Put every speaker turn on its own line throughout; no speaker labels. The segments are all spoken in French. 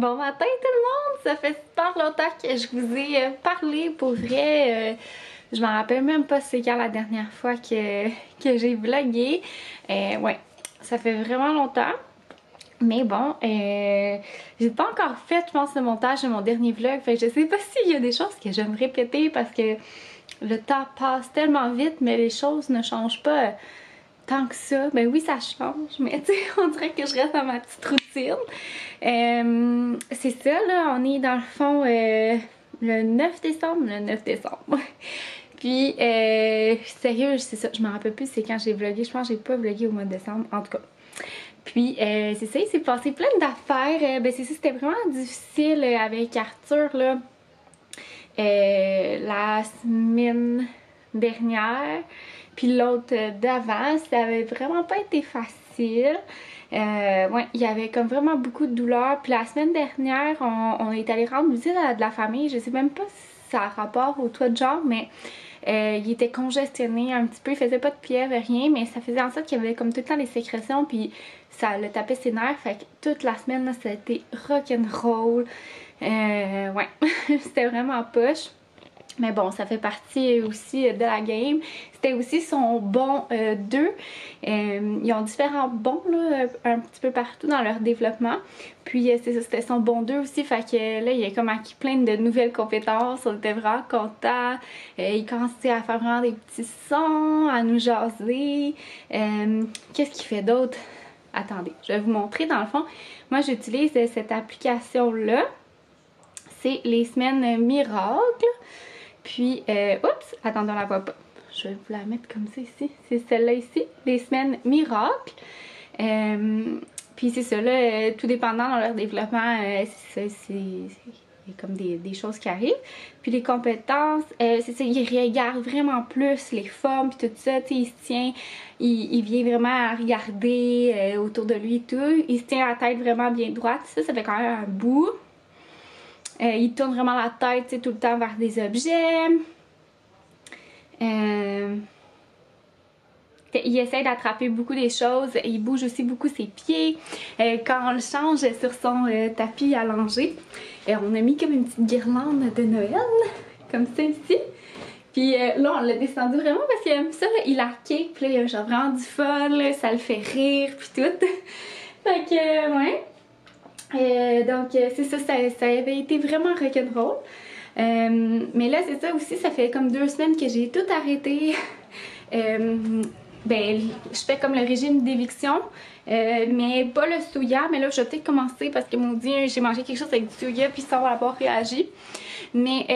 Bon matin tout le monde! Ça fait super longtemps que je vous ai parlé pour vrai. Je m'en rappelle même pas c'est quand la dernière fois que j'ai vlogué. Ouais, ça fait vraiment longtemps. Mais bon, j'ai pas encore fait, je pense, le montage de mon dernier vlog. Fait que je sais pas s'il y a des choses que je vais me répéter parce que le temps passe tellement vite, mais les choses ne changent pas tant que ça. Ben oui, ça change, mais tu sais, on dirait que je reste dans ma petite routine. C'est ça, là, on est dans le fond le 9 décembre, Puis, sérieux, c'est ça, je me rappelle plus c'est quand j'ai vlogué. Je pense que j'ai pas vlogué au mois de décembre, en tout cas. Puis, c'est ça, il s'est passé plein d'affaires. Ben c'est ça, c'était vraiment difficile avec Arthur, là. La semaine dernière, puis l'autre d'avant, ça avait vraiment pas été facile. Ouais, il y avait comme vraiment beaucoup de douleurs. Puis la semaine dernière, on est allé rendre visite à de la famille. Je sais même pas si ça a rapport au toit de genre, mais il était congestionné un petit peu. Il faisait pas de fièvre, rien, mais ça faisait en sorte qu'il y avait comme tout le temps des sécrétions. Puis ça le tapait ses nerfs. Fait que toute la semaine, là, ça a été rock'n'roll. Ouais, c'était vraiment poche. Mais bon, ça fait partie aussi de la game. C'était aussi son bon 2. Ils ont différents bons là, un petit peu partout dans leur développement. Puis c'est ça, c'était son bon 2 aussi. Fait que là, il a comme acquis plein de nouvelles compétences. On était vraiment contents. Il commençait à faire vraiment des petits sons, à nous jaser. Qu'est-ce qu'il fait d'autre? Attendez, je vais vous montrer dans le fond. Moi, j'utilise cette application-là. C'est les semaines miracles. Puis, oups, attendez, on la voit pas. Je vais vous la mettre comme ça ici. C'est celle-là ici, les semaines miracles. Puis c'est ça, là, tout dépendant dans leur développement, c'est comme des choses qui arrivent. Puis les compétences, c'est ça, il regarde vraiment plus les formes puis tout ça, tu sais, il se tient, il vient vraiment à regarder autour de lui et tout. Il se tient la tête vraiment bien droite, ça fait quand même un bout. Il tourne vraiment la tête, tu sais, tout le temps vers des objets. Il essaie d'attraper beaucoup des choses. Il bouge aussi beaucoup ses pieds. Quand on le change sur son tapis allongé, on a mis comme une petite guirlande de Noël, comme ça ici. Puis là, on l'a descendu vraiment parce qu'il aime ça. Là, il a kick, puis là, il a genre vraiment du fun, là, ça le fait rire, puis tout. Fait que, ouais. Donc c'est ça, ça avait été vraiment rock'n'roll. Mais là c'est ça aussi, ça fait comme 2 semaines que j'ai tout arrêté. Ben je fais comme le régime d'éviction, mais pas le soya. Mais là je vais peut-être commencer parce que mon Dieu, j'ai mangé quelque chose avec du soya puis ça va avoir réagi. Mais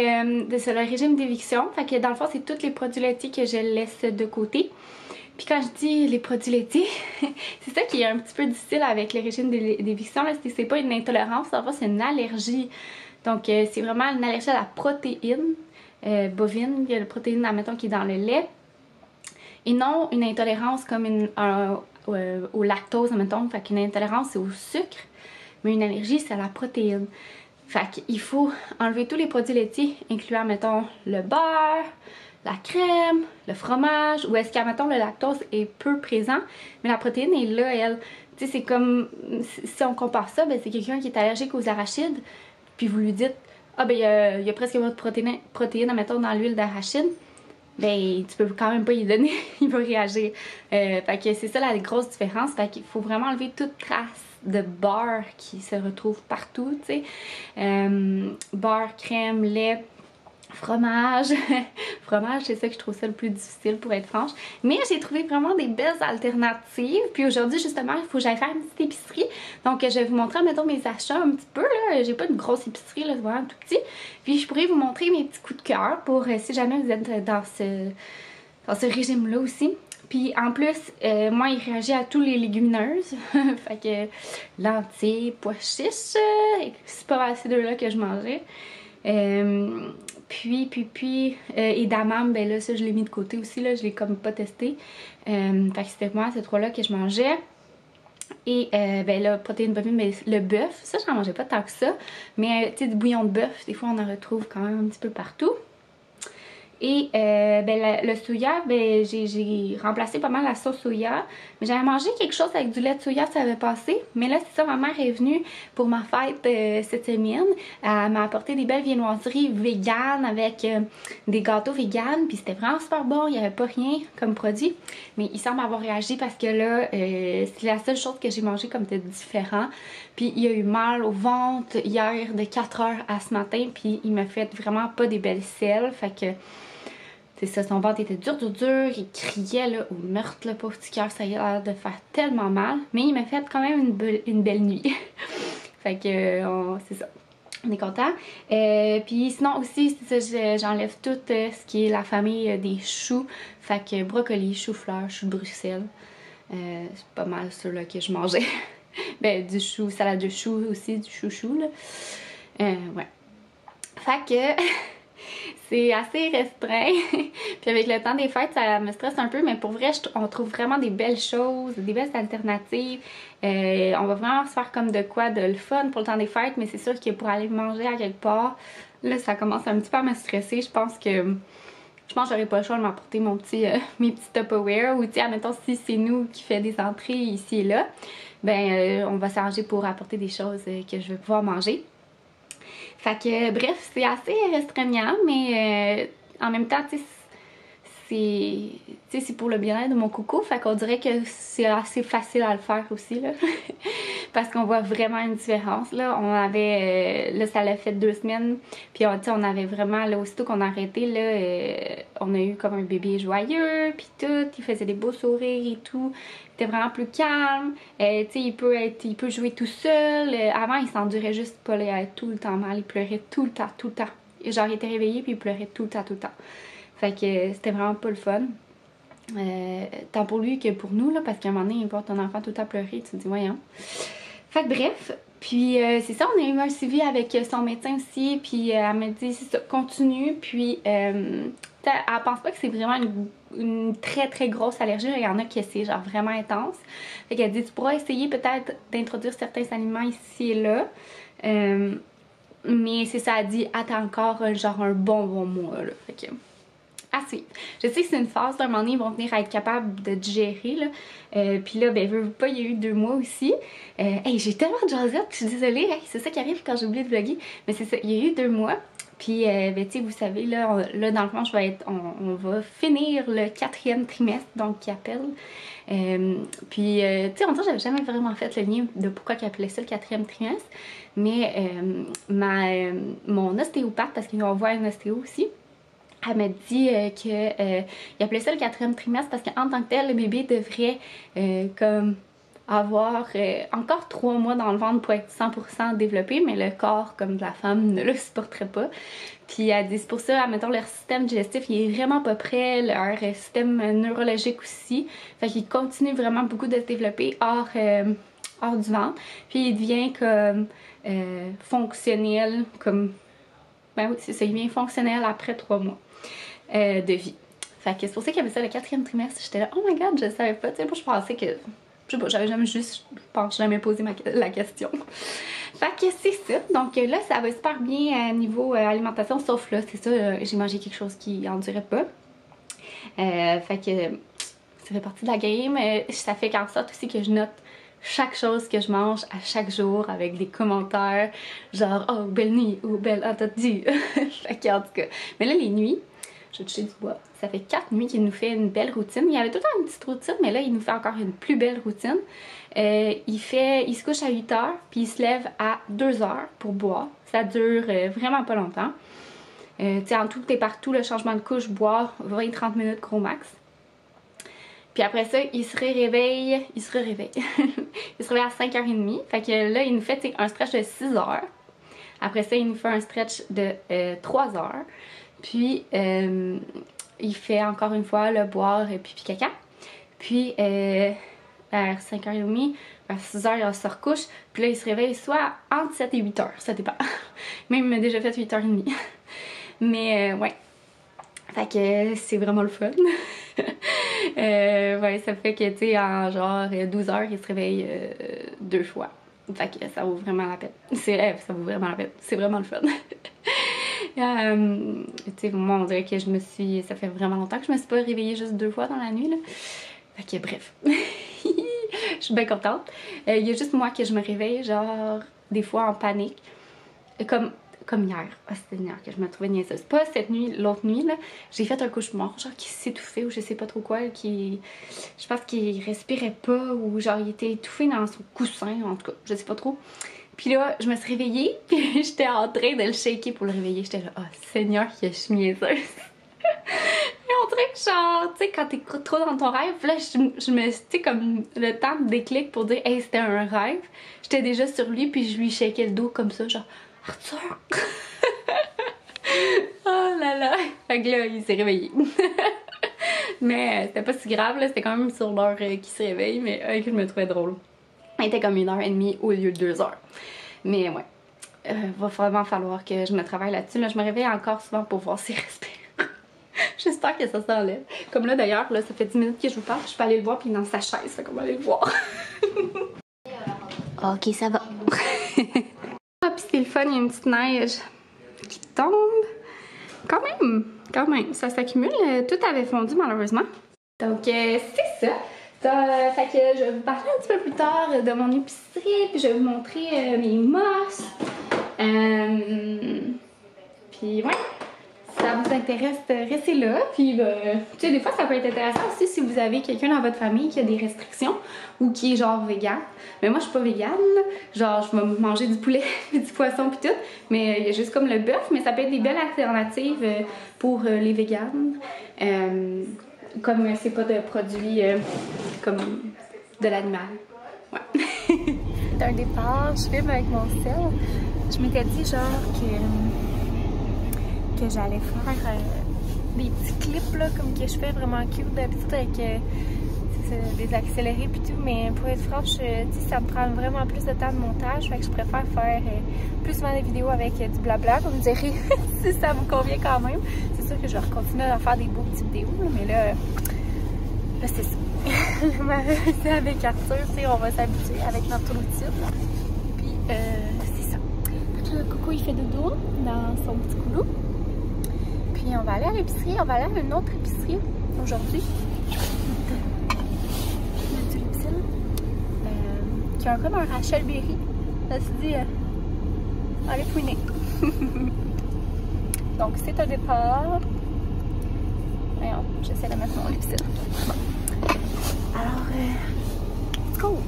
c'est le régime d'éviction, fait que dans le fond c'est tous les produits laitiers que je laisse de côté. Puis quand je dis les produits laitiers, c'est ça qui est un petit peu difficile avec le régime d'éviction, c'est pas une intolérance, en fait c'est une allergie. Donc c'est vraiment une allergie à la protéine bovine, il y a la protéine admettons qui est dans le lait. Et non une intolérance comme au lactose admettons, fait qu'une intolérance c'est au sucre, mais une allergie c'est à la protéine. Fait qu'il faut enlever tous les produits laitiers, incluant mettons le beurre, la crème, le fromage, ou est-ce qu'à mettons le lactose est peu présent, mais la protéine est là, elle. Tu sais, c'est comme, si on compare ça, ben c'est quelqu'un qui est allergique aux arachides, puis vous lui dites, ah ben il y a presque votre protéine, admettons, dans l'huile d'arachide, ben tu peux quand même pas y donner, il va réagir. Fait que c'est ça la grosse différence, fait qu'il faut vraiment enlever toute trace de beurre qui se retrouve partout, tu sais. Beurre, crème, lait, fromage. Fromage, c'est ça que je trouve ça le plus difficile pour être franche. Mais j'ai trouvé vraiment des belles alternatives. Puis aujourd'hui, justement, il faut que j'aille faire une petite épicerie. Donc, je vais vous montrer, mettons, mes achats un petit peu. Là, j'ai pas une grosse épicerie, là, c'est vraiment tout petit. Puis, je pourrais vous montrer mes petits coups de cœur pour si jamais vous êtes dans ce régime-là aussi. Puis en plus, moi il réagit à tous les légumineuses. Fait que lentilles, pois chiches, c'est pas mal ces deux-là que je mangeais. Puis edamame, ben là ça je l'ai mis de côté aussi, là, je l'ai comme pas testé. Fait que c'était moi ces trois-là que je mangeais. Et ben là, protéines bovines, mais le bœuf, ça j'en mangeais pas tant que ça. Mais tu sais, du bouillon de bœuf, des fois on en retrouve quand même un petit peu partout. Et ben, le soya, ben, j'ai remplacé pas mal la sauce soya. Mais j'avais mangé quelque chose avec du lait de soya, ça avait passé. Mais là, c'est ça, ma mère est venue pour ma fête cette semaine. Elle m'a apporté des belles viennoiseries véganes avec des gâteaux véganes. Puis c'était vraiment super bon, il n'y avait pas rien comme produit. Mais il semble avoir réagi parce que là, c'est la seule chose que j'ai mangé comme c'était différent. Puis il a eu mal au ventre hier de 4 heures à ce matin. Puis il m'a fait vraiment pas des belles selles. Fait que c'est ça, son ventre était dur, il criait là, au meurtre, le pauvre petit cœur, ça a l'air de faire tellement mal. Mais il m'a fait quand même une belle nuit. Fait que c'est ça, on est content. Puis sinon aussi, c'est ça, j'enlève tout ce qui est la famille des choux. Fait que brocoli, chou-fleur, chou de Bruxelles. C'est pas mal ça là, que je mangeais. Ben du chou, salade de chou aussi, du chou-chou là. Ouais. Fait que... c'est assez restreint. Puis avec le temps des fêtes, ça me stresse un peu, mais pour vrai, on trouve vraiment des belles choses, des belles alternatives. On va vraiment se faire comme de quoi de le fun pour le temps des fêtes, mais c'est sûr que pour aller manger à quelque part, là, ça commence un petit peu à me stresser. Je pense que j'aurais pas le choix de m'apporter mes petits Tupperware, ou tu sais, admettons, si c'est nous qui fait des entrées ici et là, ben on va s'arranger pour apporter des choses que je vais pouvoir manger. Fait que bref, c'est assez restreignant, mais en même temps, tu sais, c'est pour le bien-être de mon coucou, fait qu'on dirait que c'est assez facile à le faire aussi, là. Parce qu'on voit vraiment une différence, là. On avait, là, ça l'a fait 2 semaines, puis on avait vraiment, là, aussitôt qu'on a arrêté, là, on a eu comme un bébé joyeux, puis tout, il faisait des beaux sourires et tout. Il était vraiment plus calme, tu sais, il peut jouer tout seul. Avant, il s'endurait juste pas, là, il avait tout le temps mal, il pleurait tout le temps, tout le temps. Genre, il était réveillé, puis il pleurait tout le temps, tout le temps. Fait que c'était vraiment pas le fun. Tant pour lui que pour nous, là, parce qu'à un moment donné, il voit ton enfant tout le temps pleurer, tu te dis, voyons. Fait que bref, puis c'est ça, on a eu un suivi avec son médecin aussi, puis elle m'a dit, c'est ça, continue, puis elle pense pas que c'est vraiment une très très grosse allergie, il y en a qui c'est genre vraiment intense. Fait qu'elle dit, tu pourras essayer peut-être d'introduire certains aliments ici et là, mais c'est ça, elle dit, attends encore genre un bon mois, là, fait que... à suivre. Je sais que c'est une phase, d'un moment donné, ils vont venir à être capables de digérer, là. Puis là, ben, veux pas, il y a eu 2 mois aussi. Hey, j'ai tellement de jasette, je suis désolée, hey, c'est ça qui arrive quand j'ai oublié de vlogger. Mais c'est ça, il y a eu 2 mois. Puis, ben, tu sais, vous savez, là, dans le fond, on va finir le 4e trimestre, donc qui appelle. Puis, tu sais, en tout cas, j'avais jamais vraiment fait le lien de pourquoi ils appelaient ça le 4e trimestre. Mais mon ostéopathe, parce qu'ils vont voir un ostéo aussi, elle m'a dit qu'il appelait ça le 4e trimestre parce qu'en tant que tel, le bébé devrait comme avoir encore 3 mois dans le ventre pour être 100% développé, mais le corps comme de la femme ne le supporterait pas. Puis elle dit c'est pour ça, admettons, leur système digestif il est vraiment pas prêt, leur système neurologique aussi. Fait qu'il continue vraiment beaucoup de se développer hors du ventre. Puis il devient comme fonctionnel, comme... Ben oui, c'est ça, il devient fonctionnel après 3 mois de vie. Fait que c'est pour ça qu'il y avait ça le 4e trimestre. J'étais là, oh my god, je savais pas. Tu sais, moi je pensais que. Je sais pas, j'avais jamais juste. Je pense jamais posé la question. Fait que c'est ça. Donc là, ça va super bien à niveau alimentation, sauf là, c'est ça, j'ai mangé quelque chose qui en durait pas. Fait que ça fait partie de la game. Ça fait qu'en sorte aussi que je note chaque chose que je mange à chaque jour avec des commentaires genre oh belle nuit ou belle attendue. Fait que en tout cas. Mais là les nuits, je vais toucher du bois. Ça fait 4 nuits qu'il nous fait une belle routine. Il y avait tout le temps une petite routine, mais là il nous fait encore une plus belle routine. Il se couche à 8 heures, puis il se lève à 2 heures pour boire. Ça dure vraiment pas longtemps. Tu sais, en tout et partout, le changement de couche, boire 20-30 minutes gros max. Puis après ça, il se réveille il se réveille à 5h30. Fait que là, il nous fait un stretch de 6 heures. Après ça, il nous fait un stretch de 3 heures. Puis, il fait encore une fois le boire pipi caca. Puis, vers 5h30, vers 6h, il se recouche. Puis là, il se réveille soit entre 7 et 8 heures. Ça dépend. Même, il m'a déjà fait 8h30. Mais, ouais. Fait que c'est vraiment le fun. Ouais, ça fait que, tu sais, en genre 12 heures, il se réveille 2 fois. Fait que ça vaut vraiment la peine. Ça vaut vraiment la peine. C'est vraiment le fun. Tu sais, moi, on dirait que ça fait vraiment longtemps que je me suis pas réveillée juste 2 fois dans la nuit, là. Fait que bref, je suis bien contente. Il y a juste moi que je me réveille, genre, des fois en panique. Comme hier. Ah, c'était hier que je me trouvais niaiseuse. Pas cette nuit, l'autre nuit, là. J'ai fait un cauchemar, genre, qui s'étouffait ou je sais pas trop quoi, je pense qu'il respirait pas ou genre, il était étouffé dans son coussin, en tout cas, je sais pas trop. Puis là, je me suis réveillée, puis j'étais en train de le shaker pour le réveiller. J'étais là, oh Seigneur, que je suis niaiseuse. Mais on dirait que genre, tu sais, quand t'es trop dans ton rêve, là, je me, tu sais, comme le temps de déclic pour dire, hey, c'était un rêve. J'étais déjà sur lui, puis je lui shakais le dos comme ça, genre, Arthur! Oh là là! Fait que là, il s'est réveillé. Mais c'était pas si grave, là, c'était quand même sur l'heure qu'il se réveille, mais je me trouvais drôle. Il était comme 1h30 au lieu de 2h. Mais ouais, va vraiment falloir que je me travaille là-dessus. Là, je me réveille encore souvent pour voir s'il respire. J'espère que ça s'enlève. Comme là d'ailleurs, là, ça fait 10 minutes que je vous parle, je peux aller le voir puis il est dans sa chaise, fait qu'on va aller le voir. Ok, ça va. Ah, puis c'est le fun, il y a une petite neige qui tombe. Quand même, ça s'accumule. Tout avait fondu malheureusement. Donc c'est ça. Fait que je vais vous parler un petit peu plus tard de mon épicerie, puis je vais vous montrer mes mosses. Puis ouais, si ça vous intéresse, restez là. Puis tu sais, des fois ça peut être intéressant aussi si vous avez quelqu'un dans votre famille qui a des restrictions ou qui est genre vegan. Mais moi je suis pas végane, genre je vais manger du poulet, du poisson puis tout. Mais il y a juste comme le bœuf, mais ça peut être des belles alternatives pour les véganes. Comme c'est pas de produits comme de l'animal. Ouais. D'un départ, je filme avec mon sel. Je m'étais dit genre que j'allais faire des petits clips là, comme que je fais vraiment cute d'habitude avec des accélérés puis tout, mais pour être franche, ça me prend vraiment plus de temps de montage, fait que je préfère faire plus souvent des vidéos avec du blabla, vous me direz si ça vous convient quand même. C'est sûr que je vais continuer à faire des beaux petites vidéos, mais là c'est ça. C'est avec Arthur, on va s'habituer avec notre routine. Puis c'est ça. Donc là, Coco il fait dodo dans son petit couloir. Puis on va aller à l'épicerie, on va aller à une autre épicerie aujourd'hui. Qui a comme un Rachel Berry. Ça se dit, allez fouiner. Donc c'est un départ. Voyons, j'essaie de mettre mon lipstick. Bon. Alors, let's go!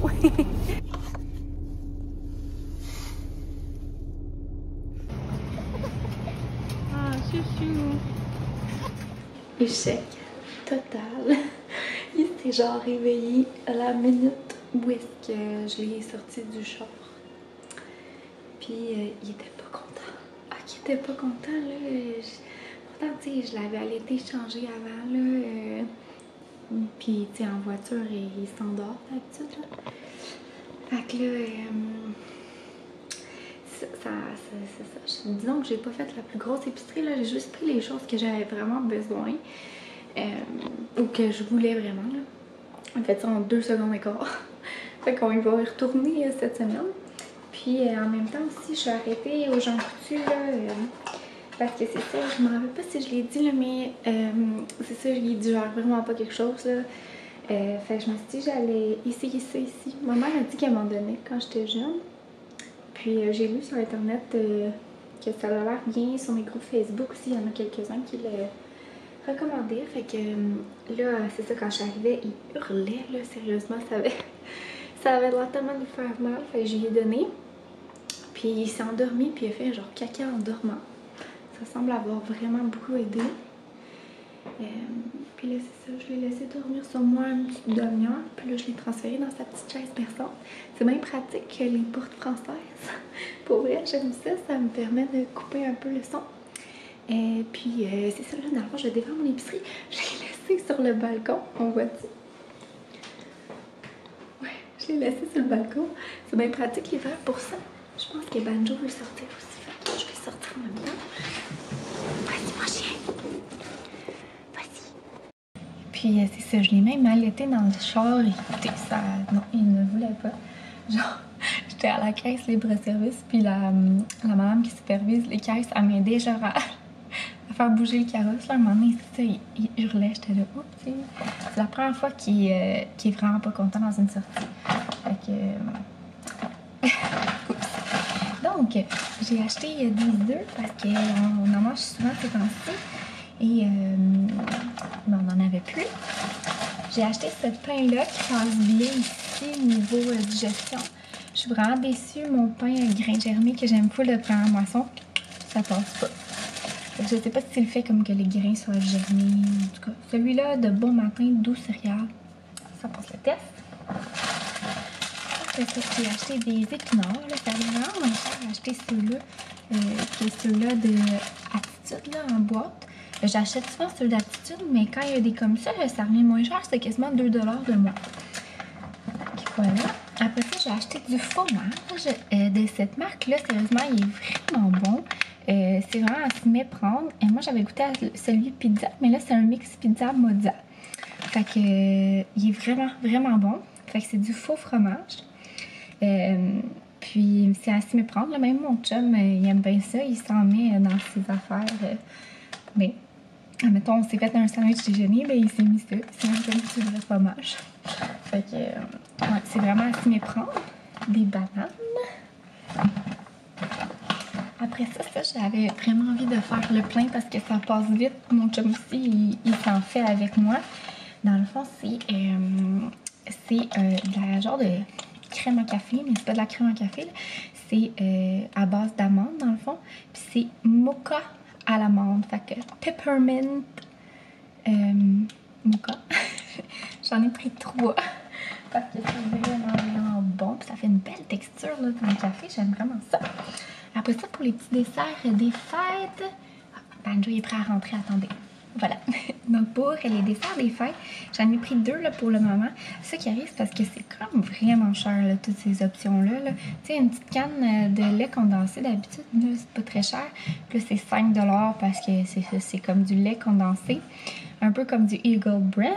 Ah, chouchou! Échec total. Il s'est genre réveillé à la minute où est-ce que je l'ai sorti du char. Puis il était pas content. Ah, il était pas content là. Pourtant, tu sais, je l'avais allaité changer avant là. Puis, tu sais, en voiture, il s'endort d'habitude, là. Fait que là, disons que j'ai pas fait la plus grosse épicerie, là. J'ai juste pris les choses que j'avais vraiment besoin. Ou que je voulais vraiment, là. On fait ça en 2 secondes et quart. Fait qu'on y va y retourner cette semaine. Puis, en même temps aussi, je suis arrêtée aux gens coutus, là. Parce que c'est ça, je me rappelle pas si je l'ai dit là, mais c'est ça, je lui ai dit genre vraiment pas quelque chose là. Fait que je me suis dit j'allais essayer ça ici. Ma mère a dit qu'elle m'en donnait quand j'étais jeune. Puis j'ai lu sur internet que ça a l'air bien sur mes groupes Facebook aussi, il y en a quelques-uns qui le recommandaient. Fait que là, c'est ça, quand j'arrivais, il hurlait là, sérieusement, ça avait l'air tellement de lui faire mal. Fait que je lui ai donné. Puis il s'est endormi, puis il a fait genre caca en dormant. Ça semble avoir vraiment beaucoup aidé. Puis là, c'est ça, je l'ai laissé dormir sur moi une petite demi-heure. Puis là, je l'ai transféré dans sa petite chaise berçante. C'est bien pratique, les portes françaises. Pour vrai, j'aime ça. Ça me permet de couper un peu le son. Puis c'est ça, là, dans le fond, je défends mon épicerie. Je l'ai laissé sur le balcon. On voit-tu? Ouais, je l'ai laissé sur le balcon. C'est bien pratique l'hiver pour ça. Je pense que Banjo veut sortir aussi. Fait que je vais sortir en même temps. Vas-y, mon chien. Vas-y. Puis c'est ça, je l'ai même allaité dans le char. Écoutez, ça... Non, il ne voulait pas. Genre, J'étais à la caisse libre-service, puis la madame qui supervise les caisses, elle m'aidait genre à faire bouger le carrosse. Là, à un moment donné, il hurlait, j'étais là, oups, c'est la première fois qu'il est vraiment pas content dans une sortie. Fait que... Donc, j'ai acheté des œufs parce qu'on en mange souvent ces temps-ci et on n'en avait plus. J'ai acheté ce pain-là qui passe bien ici niveau digestion. Je suis vraiment déçue. Mon pain grain germé que j'aime full de première moisson, ça passe pas. Je sais pas si c'est le fait comme que les grains soient germés. En tout cas, celui-là de bon matin, doux céréales, ça passe le test. Après ça, j'ai acheté des épinards. Là, ça avait vraiment moins cher d'acheter ceux-là que ceux-là de Attitude là, en boîte. J'achète souvent ceux d'Attitude, mais quand il y a des comme ça revient moins cher. C'est quasiment 2 $ de moins. Donc, voilà. Après ça, j'ai acheté du fromage de cette marque-là. Sérieusement, il est vraiment bon. C'est vraiment à se méprendre. Et moi, j'avais goûté à celui pizza, mais là, c'est un mix pizza mozza. Fait que il est vraiment, vraiment bon. Fait que c'est du faux fromage. Puis c'est à se méprendre. Là, même mon chum, il aime bien ça. Il s'en met dans ses affaires. Mais, admettons, on s'est fait un sandwich déjeuner, ben il s'est mis ça. C'est même comme du vrai fromage. Fait que, ouais, c'est vraiment à s'y méprendre. Des bananes. Après ça, j'avais vraiment envie de faire le plein parce que ça passe vite. Mon chum aussi, il s'en fait avec moi. Dans le fond, c'est de la genre de crème à café, mais c'est pas de la crème à café. C'est à base d'amande, dans le fond. Puis c'est mocha à l'amande. Fait que peppermint mocha. J'en ai pris 3 parce que c'est vraiment, vraiment bon. Puis ça fait une belle texture là, dans le café. J'aime vraiment ça. Après ça, pour les petits desserts des fêtes, Banjo est prêt à rentrer, attendez. Voilà. Donc pour les desserts des fêtes, j'en ai pris 2 là, pour le moment. Ce qui arrive, c'est parce que c'est quand même vraiment cher, là, toutes ces options-là. Là. Tu sais, une petite canne de lait condensé, d'habitude, c'est pas très cher. Puis là, c'est 5 $ parce que c'est comme du lait condensé. Un peu comme du Eagle Brand,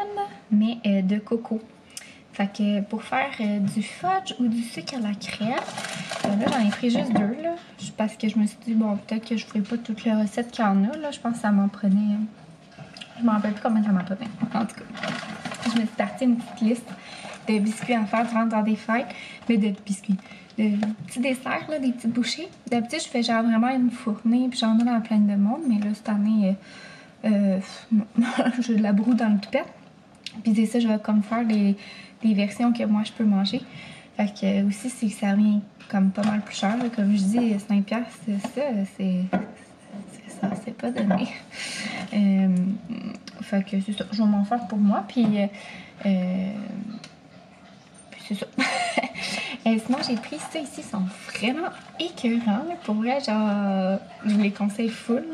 mais de coco. Fait que pour faire du fudge ou du sucre à la crème, là j'en ai pris juste 2 là, parce que je me suis dit bon peut-être que je ferais pas toute la recette qu'il y en a là, je pense que ça m'en prenait, je m'en rappelle plus combien ça m'en prenait, en tout cas. Je me suis partie une petite liste de biscuits à faire dans des fêtes, mais de biscuits, de petits desserts là, des petites bouchées. D'habitude je fais genre vraiment une fournée puis j'en donne à plein de monde, mais là cette année, j'ai de la broue dans le toupette. Puis c'est ça, je vais comme faire des versions que moi je peux manger. Fait que aussi, c'est que ça revient comme pas mal plus cher. Là. Comme je dis, 5$, c'est pas donné. Fait que c'est ça, je vais m'en faire pour moi. Puis c'est ça. Sinon, j'ai pris ça ici, ils sont vraiment écœurants. Là. Pour vrai, genre, je vous les conseille full.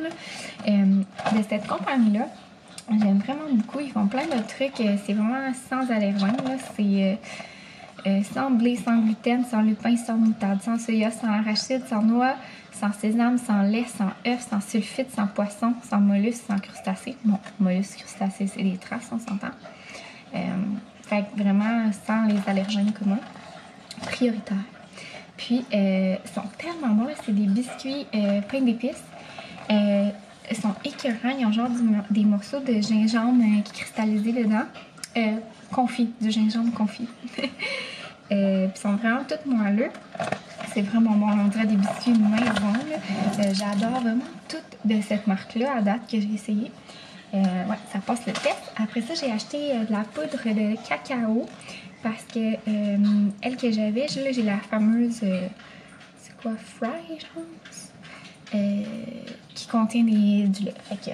De cette compagnie-là. J'aime vraiment beaucoup. Ils font plein de trucs. C'est vraiment sans allergène. C'est sans blé, sans gluten, sans lupin, sans moutarde, sans soya, sans arachide, sans noix, sans sésame, sans lait, sans œufs, sans sulfite, sans poisson, sans mollusques, sans crustacés. Bon, mollusques, crustacés, c'est des traces, on s'entend. Fait que vraiment sans les allergènes communs. Prioritaires. Puis, ils sont tellement bons. Là. C'est des biscuits pleins d'épices. Ils sont écœurants. Ils ont genre des morceaux de gingembre qui cristallisés dedans. Confit, du gingembre confit. Puis ils sont vraiment tout moelleux. C'est vraiment bon. On dirait des biscuits maison. J'adore vraiment toutes de cette marque-là à date que j'ai essayé. Ouais, ça passe le test. Après ça, j'ai acheté de la poudre de cacao parce que elle que j'avais, là, j'ai la fameuse, c'est quoi, Fry, je pense, qui contient du lait. Fait que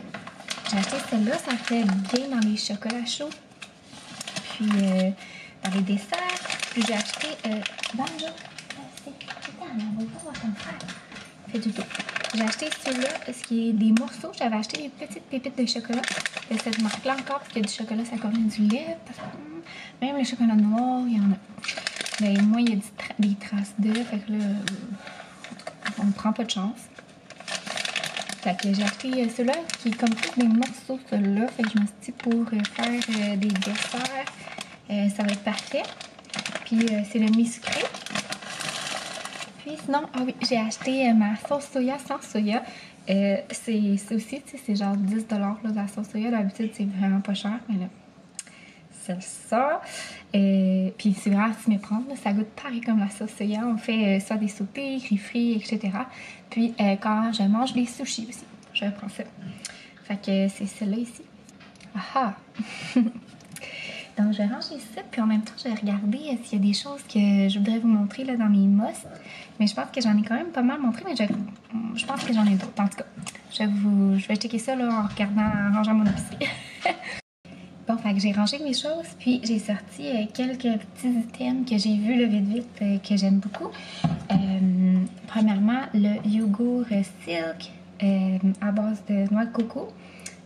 j'ai acheté celle-là, ça fait bien dans les chocolats chauds. Puis dans les desserts. Puis j'ai acheté Banjo. On va pas voir comme ça. Fait du tout. J'ai acheté ceux-là, ce qui est des morceaux. J'avais acheté des petites pépites de chocolat de cette marque-là encore, parce que du chocolat, ça contient du lait. Même le chocolat noir, il y en a. Mais moi, il y a des traces d'œufs, fait que là, on ne prend pas de chance. Fait que j'ai acheté ceux-là, qui est comme tous des morceaux, ceux-là. Fait que je me suis dit, pour faire des desserts, ça va être parfait. Puis c'est le mi-sucré. Puis sinon, ah oui, j'ai acheté ma sauce soya sans soya. C'est aussi, tu sais, c'est genre 10$ là, la sauce soya. D'habitude, c'est vraiment pas cher, mais là, c'est ça. Puis c'est vraiment à s'y méprendre. Ça goûte pareil comme la sauce soya. On fait soit des sautés, riz etc. Puis quand je mange des sushis aussi, je prends ça. Fait que c'est celle-là ici. Ah ah! Donc, je vais ranger ça, puis en même temps, je vais regarder s'il y a des choses que je voudrais vous montrer là, dans mes musts. Mais je pense que j'en ai quand même pas mal montré, mais je pense que j'en ai d'autres. En tout cas, je vais checker ça là, en regardant, en rangeant mon épicerie. Bon, fait que j'ai rangé mes choses, puis j'ai sorti quelques petits items que j'ai vus là, vite, que j'aime beaucoup. Premièrement, le yogourt silk à base de noix de coco,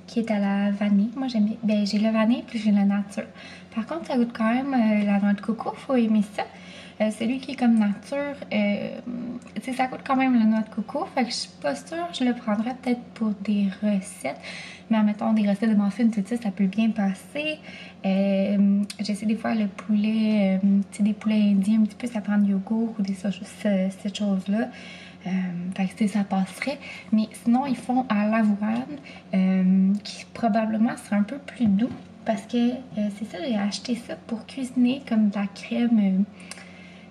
qui est à la vanille. Moi, j'aime bien. Ben, j'ai le vanille, puis j'ai la nature. Par contre, ça goûte quand même la noix de coco. Faut aimer ça. Celui qui est comme nature, tu sais, ça goûte quand même la noix de coco. Fait que je suis pas sûre. Je le prendrais peut-être pour des recettes. Mais admettons, des recettes de muffins, tout ça, ça peut bien passer. J'essaie des fois le poulet, tu sais, des poulets indiens, un petit peu, ça prend du yogourt ou cette chose-là. Fait que ça passerait. Mais sinon, ils font à l'avoine, qui probablement serait un peu plus doux. Parce que c'est ça, j'ai acheté ça pour cuisiner comme de la crème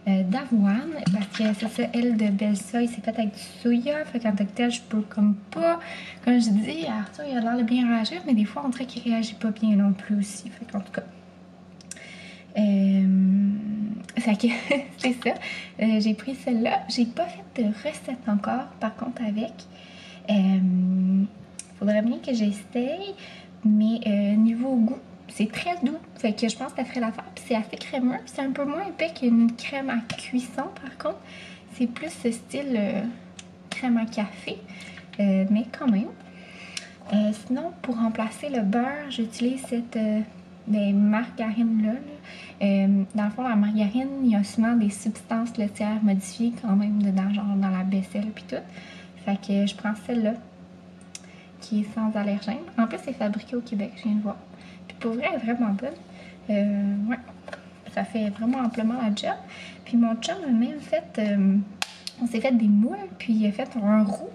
d'avoine. Parce que c'est ça, elle de Belsoy, c'est fait avec du soya. Fait qu'en tant que tel, je peux comme pas. Comme je dis, Arthur, il a l'air de bien réagir, mais des fois, on dirait qu'il réagit pas bien non plus aussi. Fait qu'en tout cas. Fait que c'est ça. J'ai pris celle-là. J'ai pas fait de recette encore, par contre, avec. Faudrait bien que j'essaye. Mais niveau goût, c'est très doux. Fait que je pense que ça ferait l'affaire. Puis c'est assez crémeux. C'est un peu moins épais qu'une crème à cuisson, par contre. C'est plus ce style crème à café. Mais quand même. Sinon, pour remplacer le beurre, j'utilise cette margarine-là. Dans le fond, la margarine, il y a souvent des substances laitières modifiées quand même dedans, genre dans la vaisselle puis tout. Fait que je prends celle-là, qui est sans allergène. En plus, c'est fabriqué au Québec, je viens de voir. Puis pour vrai, elle est vraiment bonne. Ouais, ça fait vraiment amplement la job. Puis mon chum a même fait, on s'est fait des moules, puis il a fait un roux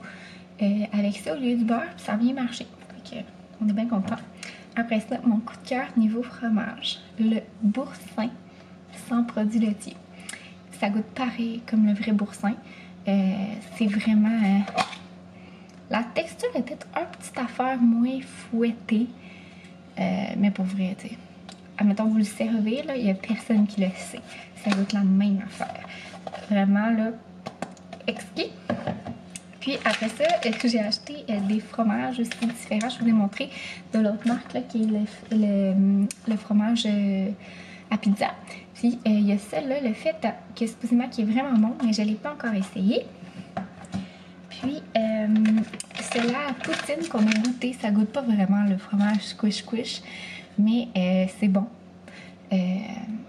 avec ça au lieu du beurre, puis ça a bien marché. Fait que on est bien contents. Après ça, mon coup de cœur niveau fromage, le boursin sans produits laitiers. Ça goûte pareil comme le vrai boursin. C'est vraiment... la texture est peut-être un petit affaire moins fouettée. Mais pour vrai, tu sais, admettons vous le servez, là, il n'y a personne qui le sait. Ça goûte la même affaire. Vraiment, là, exquis. Puis après ça, j'ai acheté des fromages aussi différents. Je vous ai montré de l'autre marque, là, qui est le fromage à pizza. Puis il y a celle-là, le fait que supposément qui est vraiment bon, mais je ne l'ai pas encore essayé. Puis celle-là à poutine qu'on a goûté, ça goûte pas vraiment le fromage squish, mais c'est bon.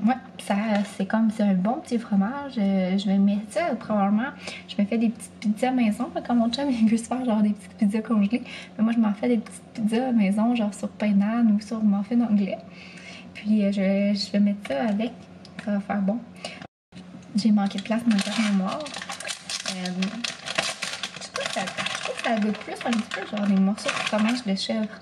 Ouais, ça, c'est comme c'est un bon petit fromage. Je vais mettre ça, probablement. Je me fais des petites pizzas maison. Quand mon chum il veut se faire genre des petites pizzas congelées, mais moi je m'en fais des petites pizzas maison, genre sur pain d'âne ou sur muffin anglais. Puis je vais mettre ça avec. Ça va faire bon. J'ai manqué de place dans ma mémoire. Je trouve que ça goûte plus un petit peu genre des morceaux de fromage de chèvre.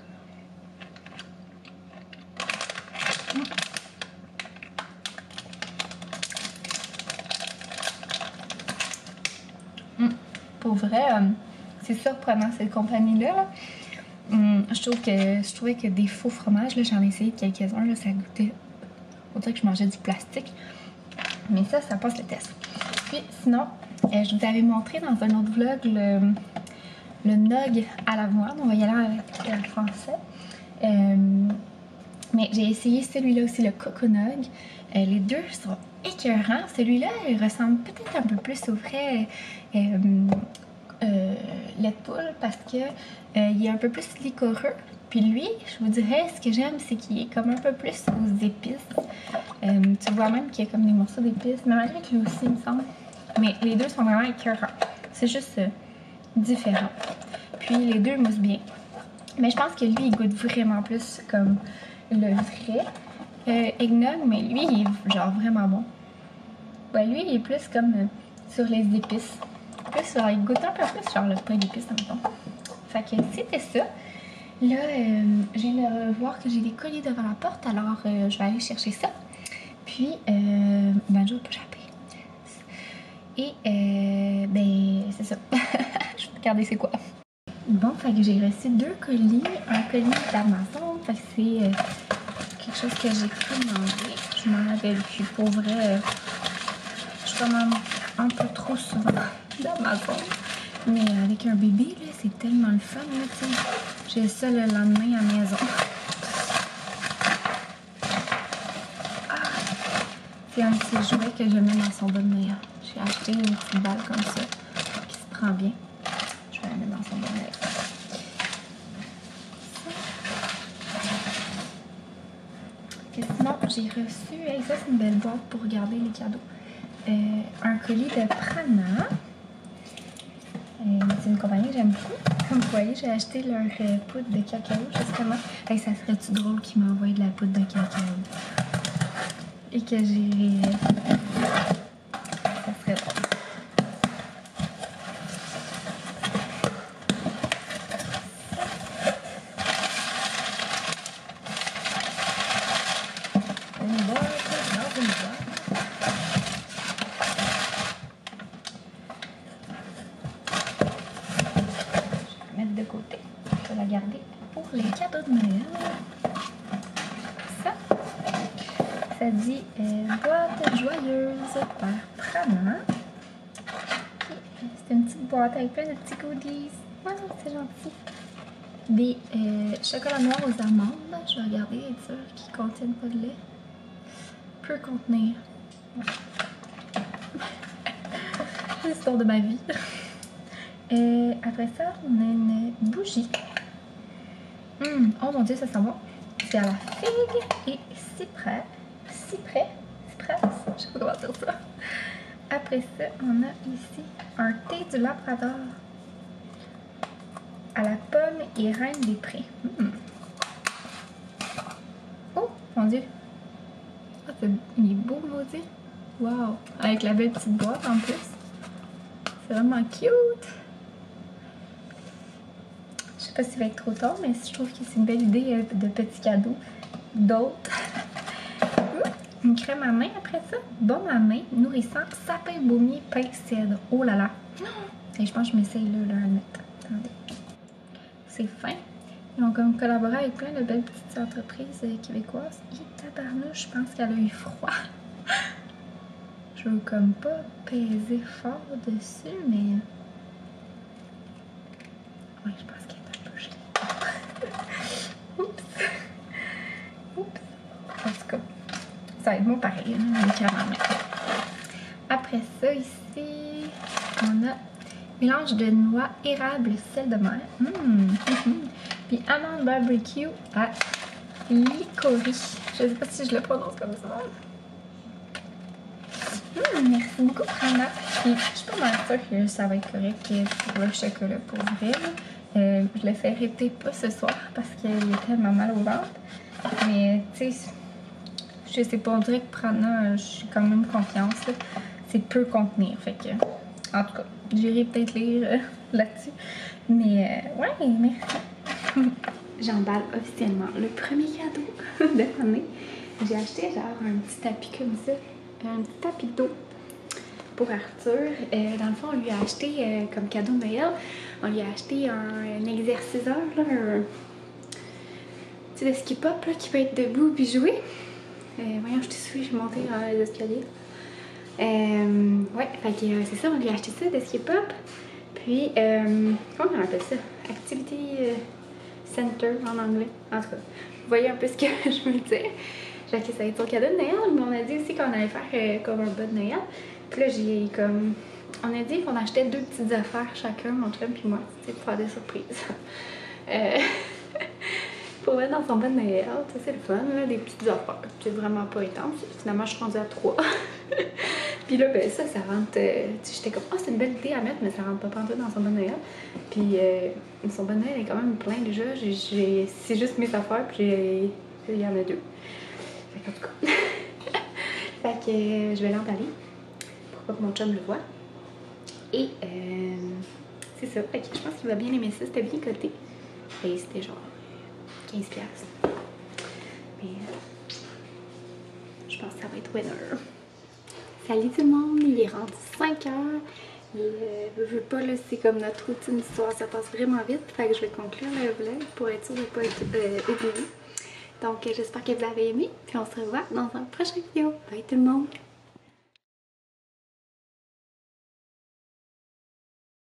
Pour vrai, c'est surprenant cette compagnie-là. Je trouvais que des faux fromages, j'en ai essayé quelques-uns, là, ça goûtait. On dirait que je mangeais du plastique. Mais ça passe le test. Puis sinon, je vous avais montré dans un autre vlog le nog à l'avoine. On va y aller avec le français. Mais j'ai essayé celui-là aussi, le coconog. Les deux sont écœurants. Celui-là, il ressemble peut-être un peu plus au vrai lait de poule parce que il est un peu plus liquoreux. Puis lui, je vous dirais, ce que j'aime, c'est qu'il est comme un peu plus aux épices. Tu vois même qu'il y a comme des morceaux d'épices, mais malgré que lui aussi, il me semble. Mais les deux sont vraiment écœurants. C'est juste différent. Puis les deux moussent bien. Mais je pense que lui, il goûte vraiment plus comme le vrai eggnog, mais lui, il est genre vraiment bon. Ouais, lui, il est plus comme... sur les épices. Plus, ça va goûter un peu plus genre le pain d'épices, en même temps. Fait que c'était ça. Là, je viens de voir que j'ai des colis devant la porte, alors je vais aller chercher ça. Puis, ben, je vais pas échapper. Et, ben, c'est ça. Je vais regarder c'est quoi. Bon, fait que j'ai reçu 2 colis. Un colis d'Amazon, fait que c'est quelque chose que j'ai commandé. Je m'en rappelle plus. Pour vrai, je commande un peu trop souvent d'Amazon. Mais avec un bébé, là, c'est tellement le fun, là, tu sais. J'ai ça le lendemain à la maison. Ah! C'est un petit jouet que je mets dans son bon Noël. J'ai acheté une petite balle comme ça, qui se prend bien. Je vais la mettre dans son bon Noël. Et sinon, j'ai reçu, hey, ça c'est une belle boîte pour regarder les cadeaux. Un colis de Prana. C'est une compagnie que j'aime beaucoup. Comme vous voyez, j'ai acheté leur poudre de cacao, justement. Hey, ça serait-tu drôle qu'ils m'envoient de la poudre de cacao? Et que j'ai... Ça serait drôle. Une boîte dans une boîte. De côté. Je vais la garder pour les cadeaux de Noël. Ça dit boîte joyeuse par Prana. C'est une petite boîte avec plein de petits goodies. Oh, c'est gentil. Des chocolats noirs aux amandes. Je vais regarder et être sûre qu'ils ne contiennent pas de lait. Peut contenir. L'histoire de ma vie. Après ça, on a une bougie. Oh mon dieu, ça sent bon. C'est à la figue et cyprès. Cyprès? Je sais pas comment dire ça. Après ça, on a ici un thé du Labrador. À la pomme et reine des prés. Oh mon dieu. Ah, il est beau, maudit. Wow. Avec la belle petite boîte en plus. C'est vraiment cute. Je sais pas si ça va être trop tard, mais je trouve que c'est une belle idée de petits cadeaux. D'autres. Une crème à main après ça. Baume à main, nourrissant, sapin baumier, pain cèdre. Oh là là. Et je pense que je m'essaye là, à le mettre. Attendez. C'est fin. Ils ont comme collaboré avec plein de belles petites entreprises québécoises. Et tabarnouche, je pense qu'elle a eu froid. Je veux comme pas peser fort dessus, mais... Oui, je pense qu'elle est un peu gelée. Oups. Oups. En tout cas, ça va être bon pareil, hein, les crèmes en main. Après ça, ici, on a mélange de noix, érable, sel de mer. Puis amande barbecue à licorice. Je sais pas si je le prononce comme ça. Merci beaucoup, Prana. Puis, je suis pas mal sûre que ça va être correct pour le chocolat pour vrai. Je le ferai peut-être pas ce soir parce qu'il est tellement mal au ventre. Mais, tu sais, je sais pas, on dirait que Prana, j'ai quand même confiance. C'est peu contenir. Fait que, en tout cas, j'irai peut-être lire là-dessus. Mais, ouais, merci. J'emballe officiellement le premier cadeau de l'année. J'ai acheté genre un petit tapis comme ça. Un petit tapis d'eau pour Arthur. Dans le fond, on lui a acheté comme cadeau de Noël, on lui a acheté un exerciceur, là, tu sais, de ski pop là, qui peut être debout puis jouer. Voyons, je te suis, je suis montée dans les escaliers. Ouais, fait que c'est ça, on lui a acheté ça de ski pop. Puis, comment on appelle ça? Activity Center en anglais. En tout cas, vous voyez un peu ce que je veux dire. Fait que ça va être son cadeau de Noël, mais on a dit aussi qu'on allait faire comme un bas de Noël. Puis là, j'ai comme... On a dit qu'on achetait 2 petites affaires chacun, mon chum puis moi, tu sais, pour faire des surprises. Pour mettre dans son bas de Noël, tu sais, c'est le fun, là, des petites affaires. C'est vraiment pas intense. Finalement, je suis rendue à 3. Puis là, ben ça rentre... j'étais comme, oh, c'est une belle idée à mettre, mais ça rentre pas pantoute dans son bas de Noël. Puis son bas de Noël est quand même plein déjà. C'est juste mes affaires, puis il y en a 2. En tout cas. Fait que je vais l'emballer pour pas que mon chum le voie. Et c'est ça. Fait que je pense qu'il va bien aimer ça. C'était bien coté. Et c'était genre 15$. Mais je pense que ça va être winner. Salut tout le monde, il est rendu 5h. Et veux pas là, c'est comme notre routine du soir, ça passe vraiment vite. Fait que je vais conclure le vlog pour être sûre de ne pas être oubliée. Donc j'espère que vous avez aimé. Puis on se revoit dans un prochain vidéo. Bye tout le monde!